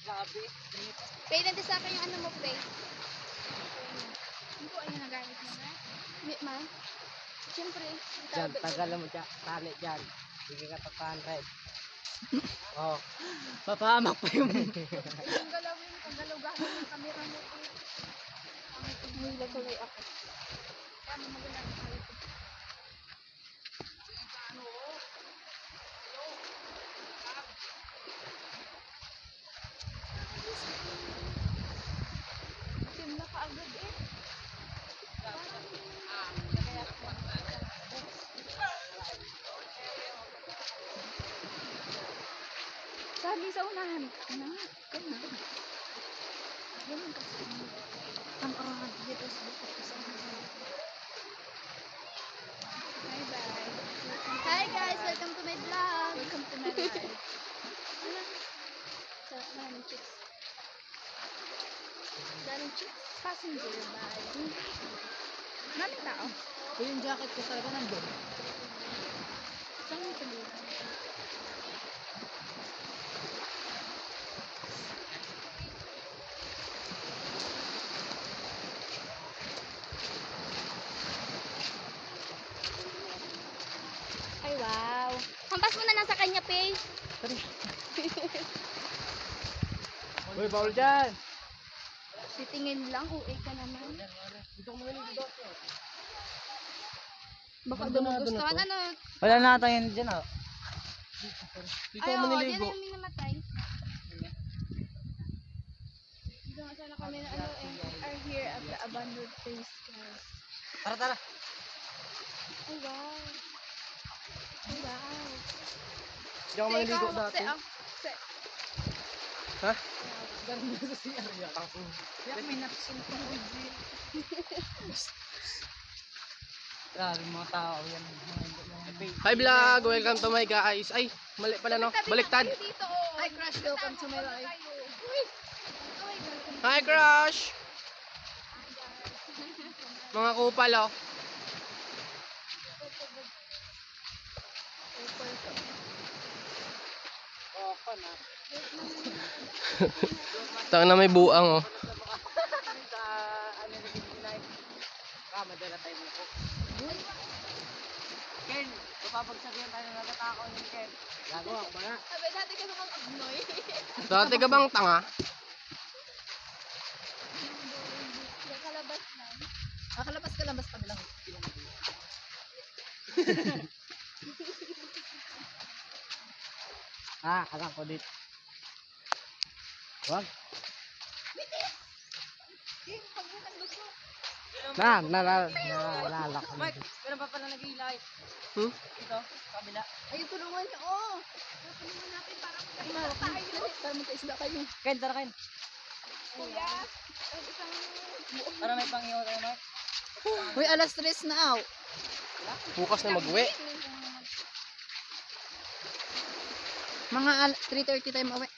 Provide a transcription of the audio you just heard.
Grabe. Pay na din sa akin yung ano mo, Pay. Hindi ko ayun nagamit mo na. Ma? Siyempre. Diyan, tagalan mo dyan. Tali dyan. Sige ka pa 100. Oh. Papahamak pa yung... Yung galawin, ang galaw-galaw yung camera mo. May tuloy ako. Kaya mo maganda yung camera ko. Tim na kaagad eh. Sabi sa unahan. Ano? Kaya. Ganun kasi. Ang arad dito sa Bye-bye. Hi guys! Welcome to my vlog! Welcome to my life. Sa maraming chicks. Daming chicks. Passenger bye. Maraming tao. Yung jacket ko talaga nandun. Saan yung tuloy? Ay wow! Hampas mo na lang sa kanya, Pay. Uy, bawal dyan! Titingin lang, uwi ka naman. Dito ko magaling dito. Baka Ganda na, dumugustuhan. doon Ano? Wala na tayo yun dyan, oh. Dito Ay, ako oo, maniligo. dyan yung minamatay. Dito nga sana kami na ano eh. We are here at the abandoned place, guys. Tara, tara. Ay, wow. Ay, wow. Hindi ako maniligo dati. Ha? Ganda sa CR yan. Yak, may napsin ko. Grabe mga tao yan. Hi vlog! Welcome to my guys. Ay, mali pala no? Baliktad. Dito, oh. Hi, Crush, welcome to my life. Hi crush! Mga kupal oh. Tang na may buang oh. Sa ano na ginay. Madala tayo mo ko. Ken, papapagsabihan tayo ng natatako ni Ken. Gago ako ba na? Sabi, dati ka naman agnoy. Dati ka bang tanga? Nakalabas lang. Kalabas pa bilang. Alam ko dito. Wag. Nalala ko. Mike, meron pa pala nag-ilay. Dito, kabila. Ayun, tulungan niyo, oh. Tulungan natin para magkakita tayo. Para magkaisda kayo. Ken, tara Ken. Kuya, ang isang Para may pang-iwa tayo, Mike. Uy, alas 3 na aw. Bukas na mag-uwi. Mga 3:30 tayo mauwi.